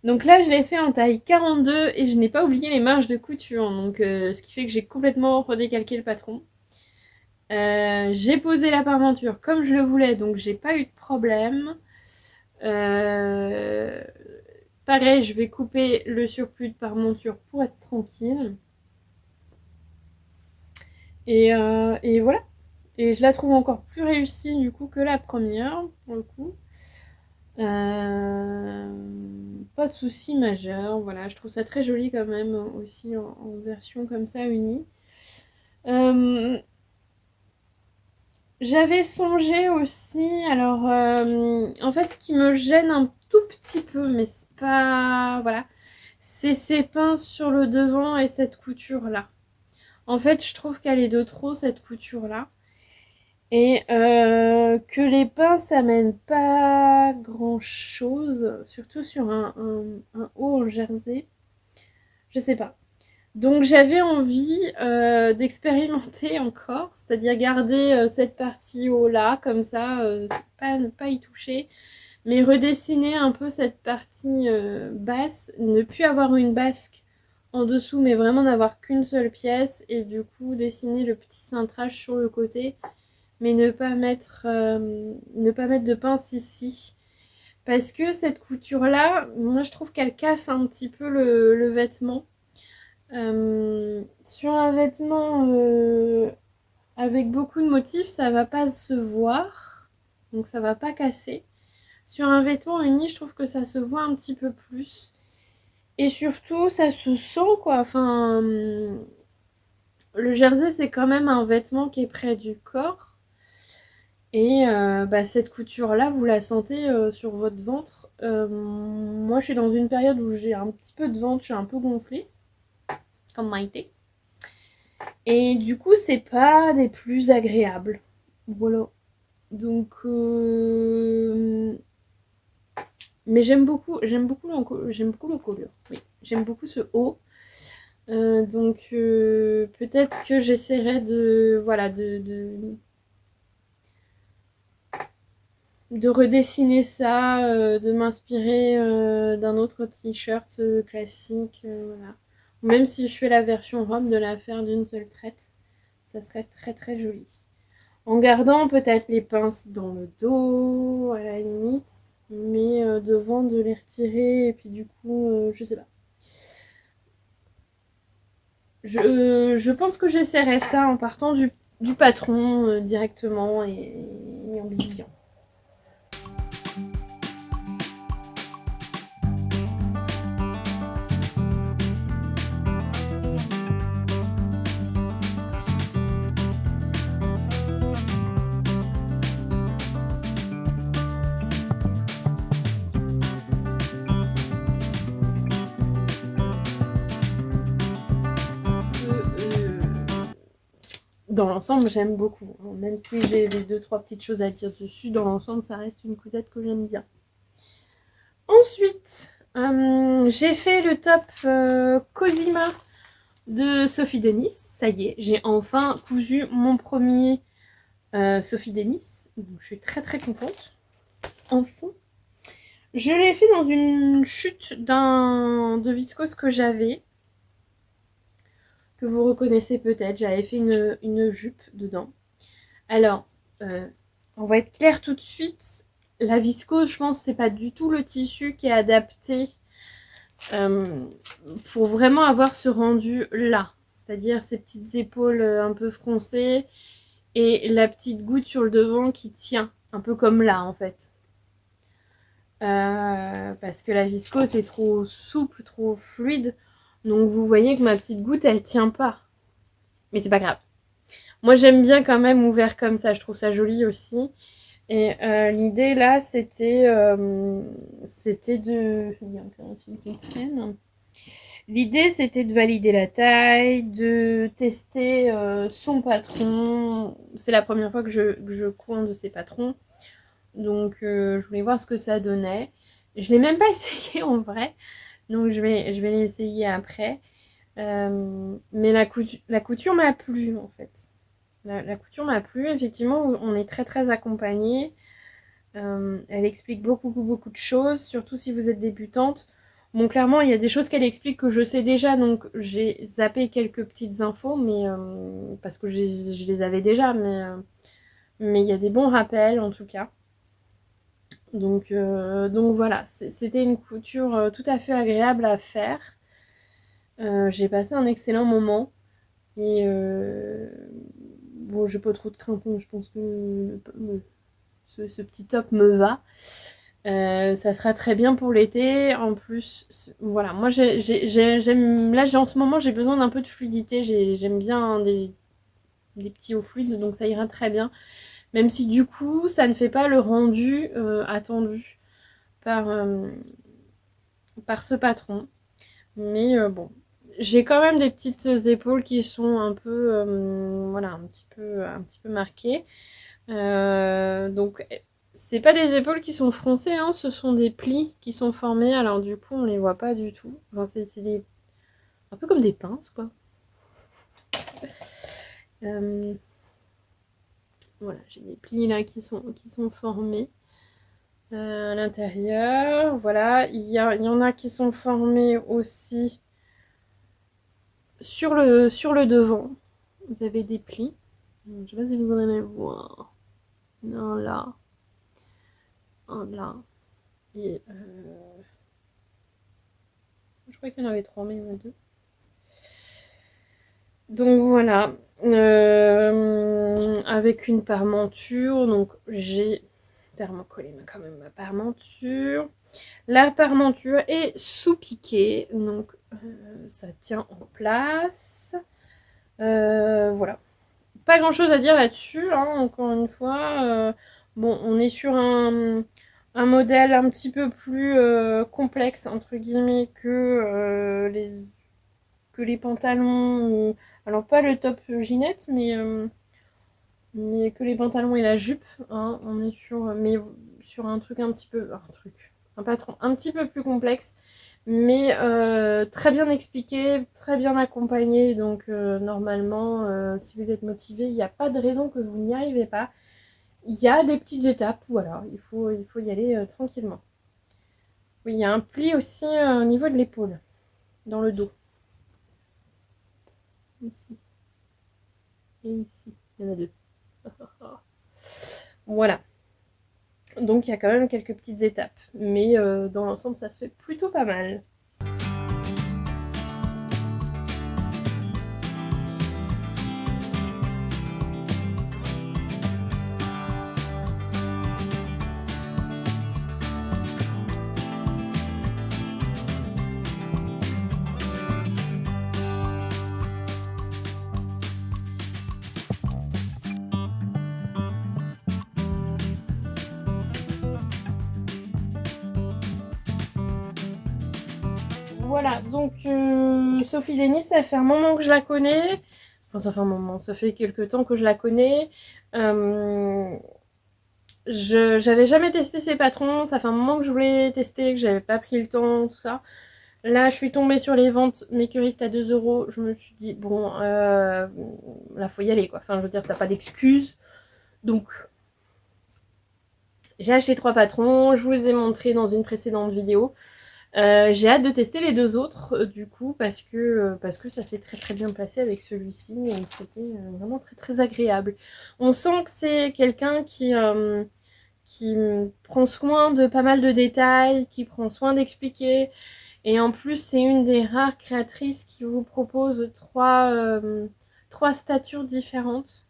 Donc là, je l'ai fait en taille 42 et je n'ai pas oublié les marges de couture. Donc, ce qui fait que j'ai complètement redécalqué le patron. J'ai posé la parmenture comme je le voulais, donc j'ai pas eu de problème. Pareil, je vais couper le surplus de parmenture pour être tranquille. Et voilà. Et je la trouve encore plus réussie du coup que la première, pour le coup. Pas de soucis majeurs, voilà, je trouve ça très joli quand même aussi en version comme ça unie. J'avais songé aussi, alors en fait ce qui me gêne un tout petit peu, mais c'est pas, voilà, c'est ces pinces sur le devant et cette couture là. En fait je trouve qu'elle est de trop cette couture là. Et que les pinces ça mène pas grand chose, surtout sur un haut en jersey. Je sais pas. Donc j'avais envie d'expérimenter encore, c'est-à-dire garder cette partie haut là, comme ça, ne pas y toucher, mais redessiner un peu cette partie basse, ne plus avoir une basque en dessous, mais vraiment n'avoir qu'une seule pièce, et du coup dessiner le petit cintrage sur le côté, mais ne pas mettre de pince ici. Parce que cette couture là, moi je trouve qu'elle casse un petit peu le vêtement. Sur un vêtement avec beaucoup de motifs, ça va pas se voir, donc ça va pas casser. Sur un vêtement uni, je trouve que ça se voit un petit peu plus. Et surtout, ça se sent quoi. Enfin, le jersey, c'est quand même un vêtement qui est près du corps. Et cette couture-là, vous la sentez sur votre ventre. Moi, je suis dans une période où j'ai un petit peu de ventre, je suis un peu gonflée, comme Maïté. Et du coup, c'est pas des plus agréables. Voilà. Donc, mais j'aime beaucoup l'encolure. Oui, j'aime beaucoup ce haut. Donc, peut-être que j'essaierai de, voilà, de redessiner ça, de m'inspirer d'un autre t-shirt classique, voilà. Même si je fais la version robe, de la faire d'une seule traite, ça serait très très joli. En gardant peut-être les pinces dans le dos, à la limite, mais devant de les retirer, et puis du coup, je sais pas. Je pense que j'essaierai ça en partant du patron directement et en bidouillant. Dans l'ensemble, j'aime beaucoup. Même si j'ai les 2-3 petites choses à dire dessus, dans l'ensemble, ça reste une cousette que j'aime bien. Ensuite, j'ai fait le top Cosima de Sophie Denis. Ça y est, j'ai enfin cousu mon premier Sophie Denis. Donc, je suis très très contente. Enfin. Je l'ai fait dans une chute de viscose que j'avais. que vous reconnaissez peut-être. J'avais fait une jupe dedans. Alors, on va être clair tout de suite. La viscose, je pense, c'est pas du tout le tissu qui est adapté pour vraiment avoir ce rendu là. C'est-à-dire ces petites épaules un peu froncées et la petite goutte sur le devant qui tient. Un peu comme là, en fait. Parce que la viscose est trop souple, trop fluide. Donc vous voyez que ma petite goutte, elle tient pas. Mais c'est pas grave. Moi, j'aime bien quand même ouvert comme ça. Je trouve ça joli aussi. Et l'idée là, c'était de... Il y a encore un fil qui traîne. L'idée, c'était de valider la taille, de tester son patron. C'est la première fois que je couds un de ces patrons. Donc, je voulais voir ce que ça donnait. Je l'ai même pas essayé en vrai. Donc, je vais l'essayer après. Mais la couture m'a plu, en fait. La couture m'a plu. Effectivement, on est très, très accompagné. Elle explique beaucoup de choses, surtout si vous êtes débutante. Bon, clairement, il y a des choses qu'elle explique que je sais déjà, donc j'ai zappé quelques petites infos, mais parce que je les avais déjà, mais il y a des bons rappels en tout cas. Donc voilà, c'était une couture tout à fait agréable à faire. J'ai passé un excellent moment et bon, j'ai pas trop de crainte, hein, je pense que ce petit top me va. Ça sera très bien pour l'été. En plus, voilà, moi j'aime. Là, en ce moment, j'ai besoin d'un peu de fluidité. J'aime bien des petits hauts fluides, donc ça ira très bien. Même si du coup, ça ne fait pas le rendu attendu par ce patron. Mais bon, j'ai quand même des petites épaules qui sont un peu, voilà, un petit peu marquées. Donc c'est pas des épaules qui sont froncées, hein, ce sont des plis qui sont formés. Alors du coup, on les voit pas du tout. Enfin, c'est un peu comme des pinces, quoi. Voilà, j'ai des plis là qui sont formés à l'intérieur. Voilà, il y en a qui sont formés aussi sur le devant. Vous avez des plis. Je sais pas si vous en allez voir. Non, là. Un là. Et je crois qu'il y en avait 3, mais il y en a 2. Donc voilà. Avec une parmenture. Donc j'ai thermocollé quand même ma parmenture. La parmenture est sous-piquée. Donc ça tient en place. Voilà. Pas grand chose à dire là-dessus, hein, encore une fois. Bon, on est sur un modèle un petit peu plus complexe, entre guillemets, que les pantalons. Alors, pas le top Ginette, mais que les pantalons et la jupe. Hein, on est sur un truc un petit peu. Un patron un petit peu plus complexe. Mais très bien expliqué, très bien accompagné, donc normalement, si vous êtes motivé, il n'y a pas de raison que vous n'y arrivez pas. Il y a des petites étapes, voilà, il faut y aller tranquillement. Oui, il y a un pli aussi au niveau de l'épaule, dans le dos. Ici. Et ici, il y en a 2. Voilà. Donc il y a quand même quelques petites étapes, mais dans l'ensemble, ça se fait plutôt pas mal. Voilà, donc Sophie Denis, ça fait un moment que je la connais. Enfin, ça fait un moment, ça fait quelques temps que je la connais. J'avais jamais testé ses patrons, ça fait un moment que je voulais tester, que j'avais pas pris le temps, tout ça. Là, je suis tombée sur les ventes Makerist à 2 €. Je me suis dit, bon, là, faut y aller, quoi. Enfin, je veux dire, t'as pas d'excuses. Donc, j'ai acheté 3 patrons, je vous les ai montrés dans une précédente vidéo. J'ai hâte de tester les 2 autres du coup parce que ça s'est très très bien passé avec celui-ci et c'était vraiment très très agréable. On sent que c'est quelqu'un qui prend soin de pas mal de détails, qui prend soin d'expliquer. Et en plus, c'est une des rares créatrices qui vous propose trois statures différentes.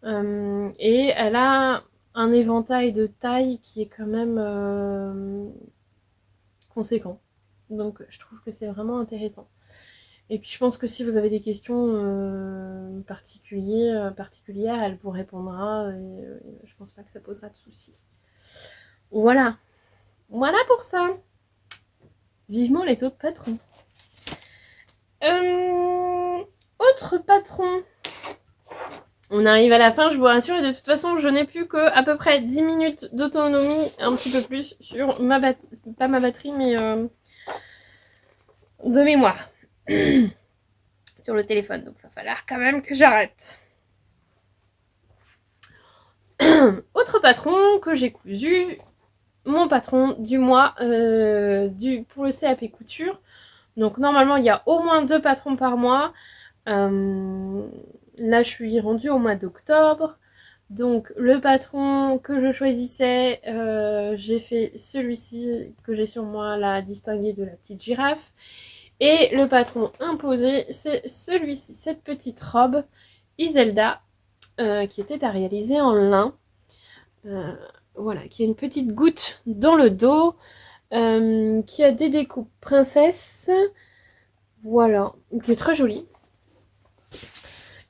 Et elle a un éventail de taille qui est quand même conséquent. Donc je trouve que c'est vraiment intéressant. Et puis je pense que si vous avez des questions particulières, elle vous répondra. Et je pense pas que ça posera de soucis. Voilà. Voilà pour ça. Vivement les autres patrons. Autre patron. On arrive à la fin, je vous rassure, et de toute façon, je n'ai plus que à peu près 10 minutes d'autonomie, un petit peu plus, sur ma batterie, pas ma batterie, mais de mémoire. Sur le téléphone, donc il va falloir quand même que j'arrête. Autre patron que j'ai cousu, mon patron du mois pour le CAP couture. Donc normalement, il y a au moins 2 patrons par mois. Là, je suis rendue au mois d'octobre. Donc le patron que je choisissais, j'ai fait celui-ci que j'ai sur moi, la distinguée de la petite girafe. Et le patron imposé, c'est celui-ci, cette petite robe Iselda, qui était à réaliser en lin. Voilà, qui a une petite goutte dans le dos, qui a des découpes princesse. Voilà, qui est très jolie.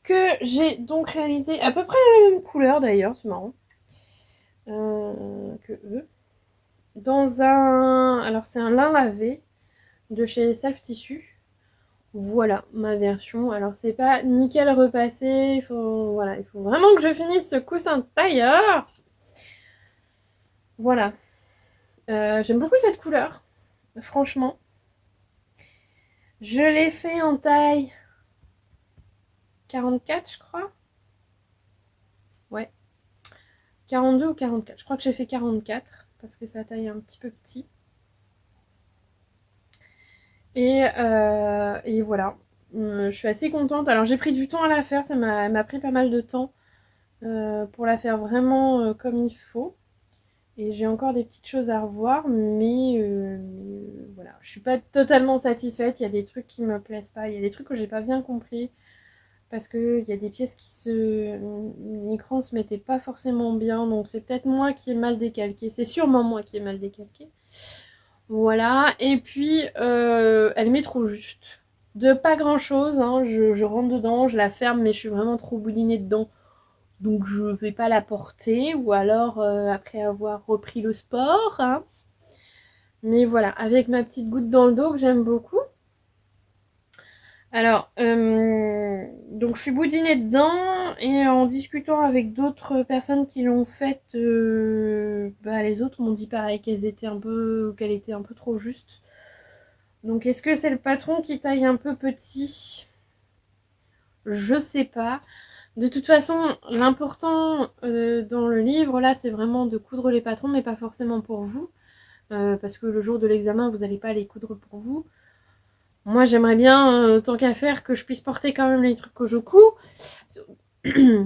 Que j'ai donc réalisé à peu près la même couleur d'ailleurs, c'est marrant. Que eux. Dans un... Alors c'est un lin lavé de chez Self Tissu. Voilà ma version. Alors c'est pas nickel repassé. Il faut vraiment que je finisse ce coussin de tailleur. Voilà. J'aime beaucoup cette couleur. Franchement. Je l'ai fait en taille 44, je crois. Ouais. 42 ou 44. Je crois que j'ai fait 44 parce que sa taille est un petit peu petit. Et voilà. Je suis assez contente. Alors j'ai pris du temps à la faire, ça m'a pris pas mal de temps pour la faire vraiment comme il faut. Et j'ai encore des petites choses à revoir, mais voilà. Je suis pas totalement satisfaite. Il y a des trucs qui me plaisent pas. Il y a des trucs que j'ai pas bien compris. Parce qu'il y a des pièces l'écran se mettait pas forcément bien. Donc c'est peut-être moi qui ai mal décalqué. C'est sûrement moi qui ai mal décalqué. Voilà, et puis elle met trop juste. De pas grand chose, hein. Je rentre dedans, je la ferme, mais je suis vraiment trop boulinée dedans. Donc je vais pas la porter, ou alors après avoir repris le sport. Hein. Mais voilà, avec ma petite goutte dans le dos que j'aime beaucoup. Alors, donc je suis boudinée dedans, et en discutant avec d'autres personnes qui l'ont faite, les autres m'ont dit pareil, qu'elle était un peu trop juste. Donc est-ce que c'est le patron qui taille un peu petit? Je sais pas. De toute façon, l'important dans le livre, là, c'est vraiment de coudre les patrons, mais pas forcément pour vous. Parce que le jour de l'examen, vous n'allez pas les coudre pour vous. Moi, j'aimerais bien, tant qu'à faire, que je puisse porter quand même les trucs que je couds.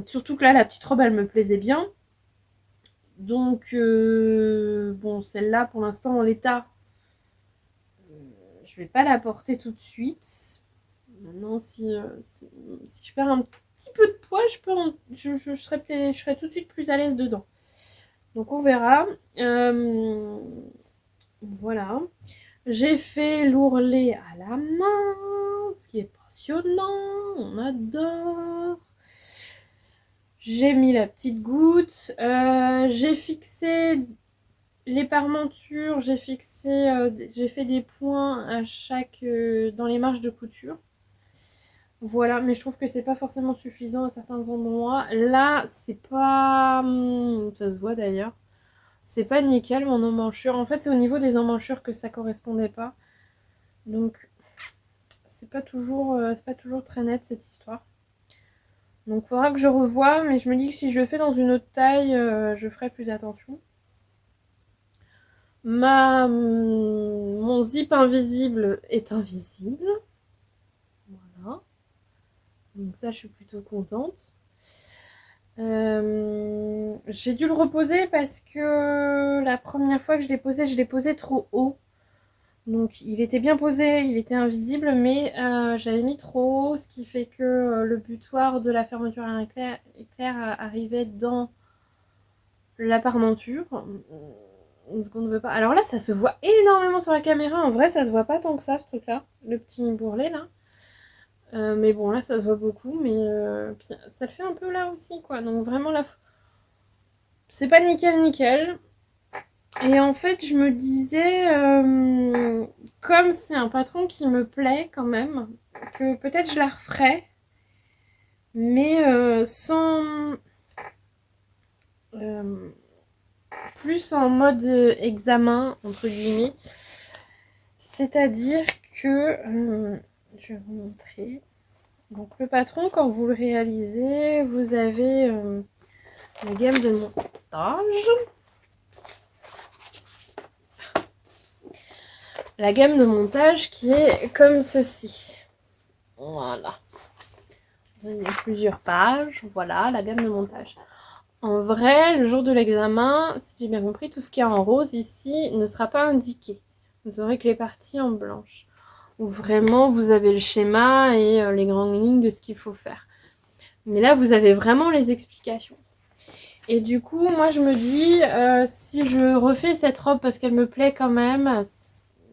Surtout que là, la petite robe, elle me plaisait bien. Donc, bon, celle-là, pour l'instant, en l'état, je vais pas la porter tout de suite. Maintenant, si je perds un petit peu de poids, je serai tout de suite plus à l'aise dedans. Donc, on verra. Voilà. J'ai fait l'ourlet à la main, ce qui est passionnant, on adore. J'ai mis la petite goutte, j'ai fixé les parmentures, j'ai fait des points à chaque dans les marges de couture. Voilà, mais je trouve que c'est pas forcément suffisant à certains endroits. Là, c'est pas... ça se voit d'ailleurs. C'est pas nickel mon emmanchure. En fait, c'est au niveau des emmanchures que ça correspondait pas. Donc, c'est pas toujours très net cette histoire. Donc, il faudra que je revoie, mais je me dis que si je le fais dans une autre taille, je ferai plus attention. Mon zip invisible est invisible. Voilà. Donc ça, je suis plutôt contente. J'ai dû le reposer parce que la première fois que je l'ai posé trop haut. Donc il était bien posé, il était invisible, mais j'avais mis trop haut, ce qui fait que le butoir de la fermeture à éclair arrivait dans la parmenture. Ce qu'on ne veut pas. Alors là, ça se voit énormément sur la caméra. En vrai, ça se voit pas tant que ça, ce truc-là. Le petit bourrelet, là. Mais bon, là, ça se voit beaucoup. Mais puis, ça le fait un peu là aussi, quoi. Donc vraiment, là, c'est pas nickel, nickel. Et en fait, je me disais, comme c'est un patron qui me plaît quand même, que peut-être je la referais, mais sans... plus en mode examen, entre guillemets. C'est-à-dire que... je vais vous montrer. Donc le patron, quand vous le réalisez, vous avez la gamme de montage. La gamme de montage qui est comme ceci. Voilà. Il y a plusieurs pages. Voilà, la gamme de montage. En vrai, le jour de l'examen, si j'ai bien compris, tout ce qui est en rose ici ne sera pas indiqué. Vous aurez que les parties en blanche. Où vraiment, vous avez le schéma et les grandes lignes de ce qu'il faut faire. Mais là, vous avez vraiment les explications. Et du coup, moi, je me dis, si je refais cette robe parce qu'elle me plaît quand même,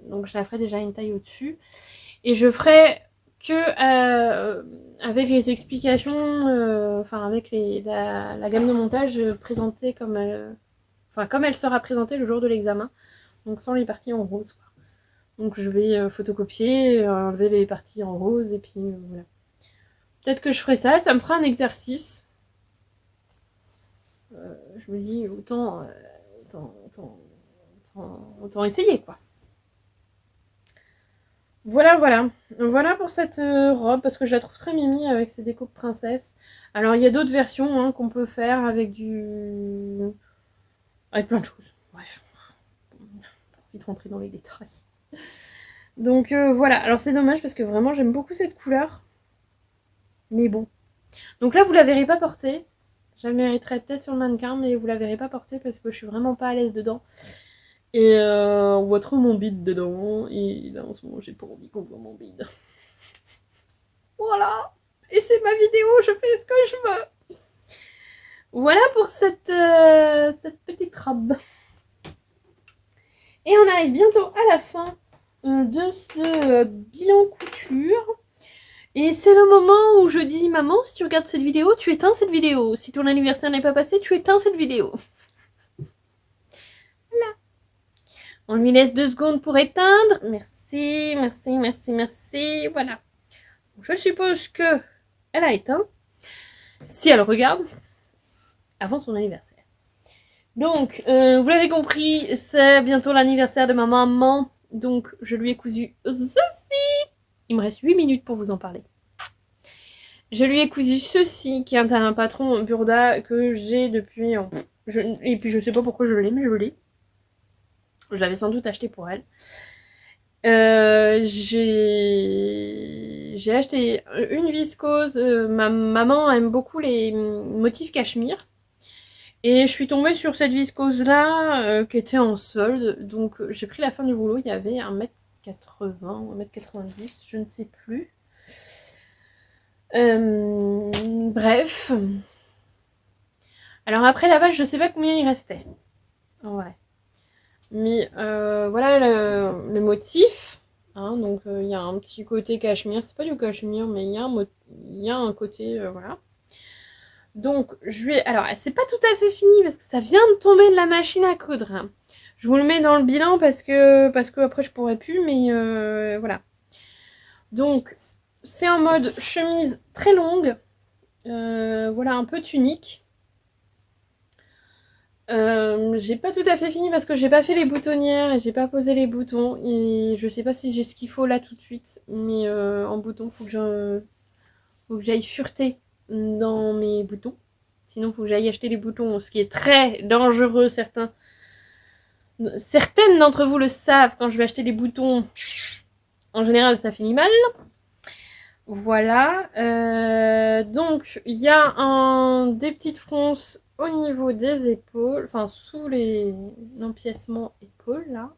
donc je la ferai déjà une taille au-dessus, et je ferai que avec les explications, enfin avec la gamme de montage présentée comme elle sera présentée le jour de l'examen, donc sans les parties en rose, quoi. Donc je vais photocopier, enlever les parties en rose, et puis voilà. Peut-être que je ferai ça, ça me fera un exercice. Je me dis, autant essayer, quoi. Voilà pour cette robe, parce que je la trouve très mimi avec ses découpes princesse. Alors il y a d'autres versions hein, qu'on peut faire avec plein de choses. Bref, vite rentrer dans les détails. Donc voilà, alors c'est dommage parce que vraiment j'aime beaucoup cette couleur. Mais bon. Donc là vous la verrez pas portée. Je la mériterais peut-être sur le mannequin, mais vous la verrez pas portée parce que je suis vraiment pas à l'aise dedans. Et on voit trop mon bide dedans. Et là en ce moment j'ai pas envie qu'on voit mon bide. Voilà. Et c'est ma vidéo, je fais ce que je veux. Voilà pour cette petite robe. Et on arrive bientôt à la fin de ce bilan couture. Et c'est le moment où je dis, maman, si tu regardes cette vidéo, tu éteins cette vidéo. Si ton anniversaire n'est pas passé, tu éteins cette vidéo. Voilà. On lui laisse 2 secondes pour éteindre. Merci, merci, merci, merci. Voilà. Je suppose que elle a éteint. Si elle regarde avant son anniversaire. Donc, vous l'avez compris, c'est bientôt l'anniversaire de ma maman. Donc, je lui ai cousu ceci. Il me reste 8 minutes pour vous en parler. Je lui ai cousu ceci, qui est un patron Burda que j'ai depuis... et puis, je sais pas pourquoi je l'ai, mais je l'ai. Je l'avais sans doute acheté pour elle. J'ai acheté une viscose. Ma maman aime beaucoup les motifs cachemire. Et je suis tombée sur cette viscose là qui était en solde. Donc j'ai pris la fin du rouleau. Il y avait 1m80 ou 1m90, je ne sais plus. Bref. Alors après lavage, je sais pas combien il restait. Ouais. Mais voilà le motif. Hein, donc il y a un petit côté cachemire. C'est pas du cachemire, mais il y a un côté... voilà. Donc, alors, c'est pas tout à fait fini parce que ça vient de tomber de la machine à coudre. Je vous le mets dans le bilan parce que après je pourrais plus, mais voilà. Donc, c'est en mode chemise très longue. Voilà, un peu tunique. J'ai pas tout à fait fini parce que j'ai pas fait les boutonnières et j'ai pas posé les boutons. Et je sais pas si j'ai ce qu'il faut là tout de suite, mais en bouton, faut que j'aille fureter dans mes boutons. Sinon, il faut que j'aille acheter les boutons, ce qui est très dangereux, certains. Certaines d'entre vous le savent, quand je vais acheter des boutons, en général ça finit mal. Voilà, donc il y a des petites fronces au niveau des épaules, enfin sous l'empiècement épaules là,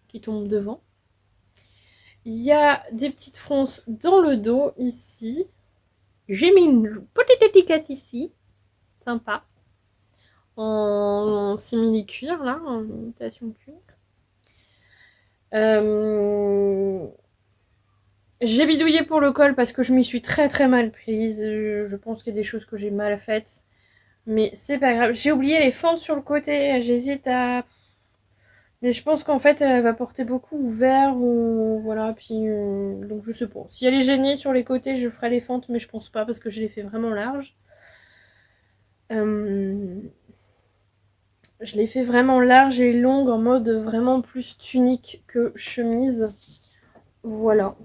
qui tombent devant. Il y a des petites fronces dans le dos ici. J'ai mis une petite étiquette ici, sympa, en simili-cuir là, en imitation cuir. J'ai bidouillé pour le col parce que je m'y suis très mal prise. Je pense qu'il y a des choses que j'ai mal faites. Mais c'est pas grave. J'ai oublié les fentes sur le côté. J'hésite à... Mais je pense qu'en fait, elle va porter beaucoup ouvert. Voilà, puis... donc je sais pas. Si elle est gênée sur les côtés, je ferai les fentes. Mais je pense pas parce que je les fais vraiment larges. Je les fais vraiment larges et longues en mode vraiment plus tunique que chemise. Voilà.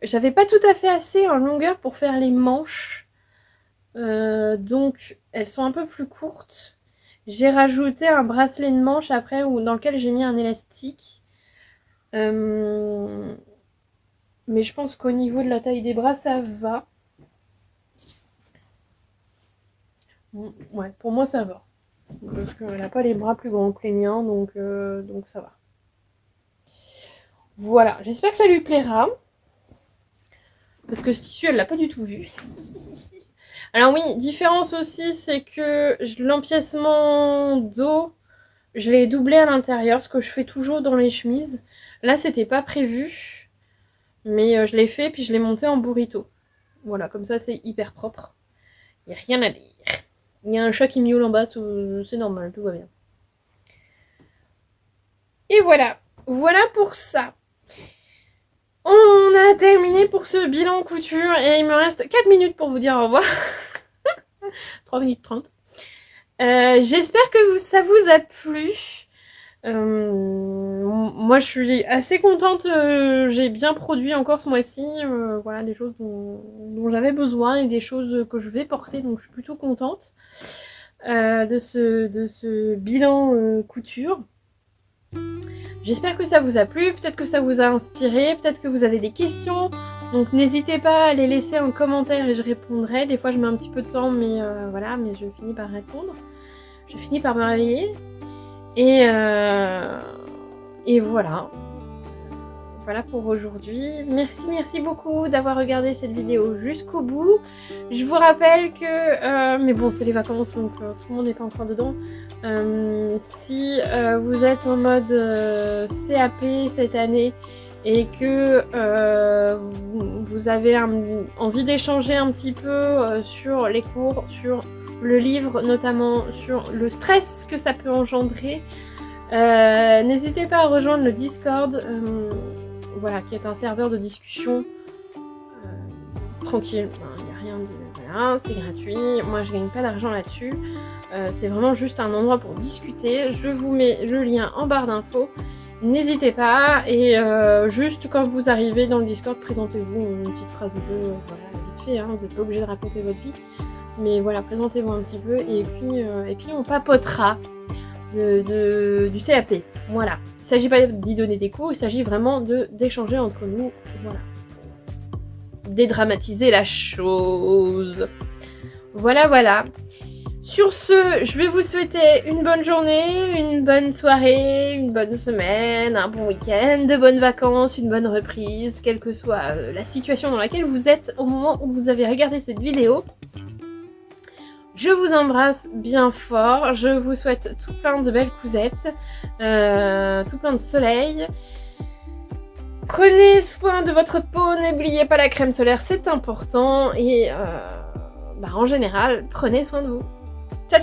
J'avais pas tout à fait assez en longueur pour faire les manches, donc elles sont un peu plus courtes. J'ai rajouté un bracelet de manche après dans lequel j'ai mis un élastique, mais je pense qu'au niveau de la taille des bras ça va. Ouais, pour moi ça va parce qu'elle n'a pas les bras plus grands que les miens, donc ça va. Voilà, j'espère que ça lui plaira. Parce que ce tissu, elle l'a pas du tout vu. Alors oui, différence aussi, c'est que l'empiècement dos, je l'ai doublé à l'intérieur, ce que je fais toujours dans les chemises. Là, c'était pas prévu, mais je l'ai fait, puis je l'ai monté en burrito. Voilà, comme ça, c'est hyper propre. Il n'y a rien à dire. Il y a un chat qui miaule en bas, c'est normal, tout va bien. Et voilà, voilà pour ça. On a terminé pour ce bilan couture et il me reste 4 minutes pour vous dire au revoir. 3 minutes 30. J'espère que ça vous a plu. Moi je suis assez contente, j'ai bien produit encore ce mois-ci, voilà, des choses dont j'avais besoin et des choses que je vais porter, donc je suis plutôt contente de ce bilan couture. J'espère que ça vous a plu, peut-être que ça vous a inspiré, peut-être que vous avez des questions, donc n'hésitez pas à les laisser en commentaire et je répondrai. Des fois je mets un petit peu de temps, mais voilà, mais je finis par répondre. Je finis par me réveiller. Et voilà. Voilà pour aujourd'hui. Merci beaucoup d'avoir regardé cette vidéo jusqu'au bout. Je vous rappelle que... mais bon, c'est les vacances, donc tout le monde n'est pas encore dedans. Si vous êtes en mode CAP cette année et que vous avez envie d'échanger un petit peu sur les cours, sur le livre, notamment sur le stress que ça peut engendrer, n'hésitez pas à rejoindre le Discord, voilà, qui est un serveur de discussion tranquille. Il n'y a rien de... Voilà, c'est gratuit, moi je gagne pas d'argent là-dessus, c'est vraiment juste un endroit pour discuter. Je vous mets le lien en barre d'infos, n'hésitez pas, et juste quand vous arrivez dans le Discord, présentez-vous une petite phrase ou deux, voilà, vite fait, hein, vous n'êtes pas obligé de raconter votre vie, mais voilà, présentez-vous un petit peu, et puis on papotera du CAP, voilà. Il ne s'agit pas d'y donner des cours, il s'agit vraiment d'échanger entre nous, voilà. Dédramatiser la chose. Voilà. Sur ce, je vais vous souhaiter une bonne journée, une bonne soirée, une bonne semaine, un bon week-end, de bonnes vacances, une bonne reprise, quelle que soit la situation dans laquelle vous êtes au moment où vous avez regardé cette vidéo. Je vous embrasse bien fort, je vous souhaite tout plein de belles cousettes, tout plein de soleil. Prenez soin de votre peau, n'oubliez pas la crème solaire, c'est important. Et en général, prenez soin de vous. Ciao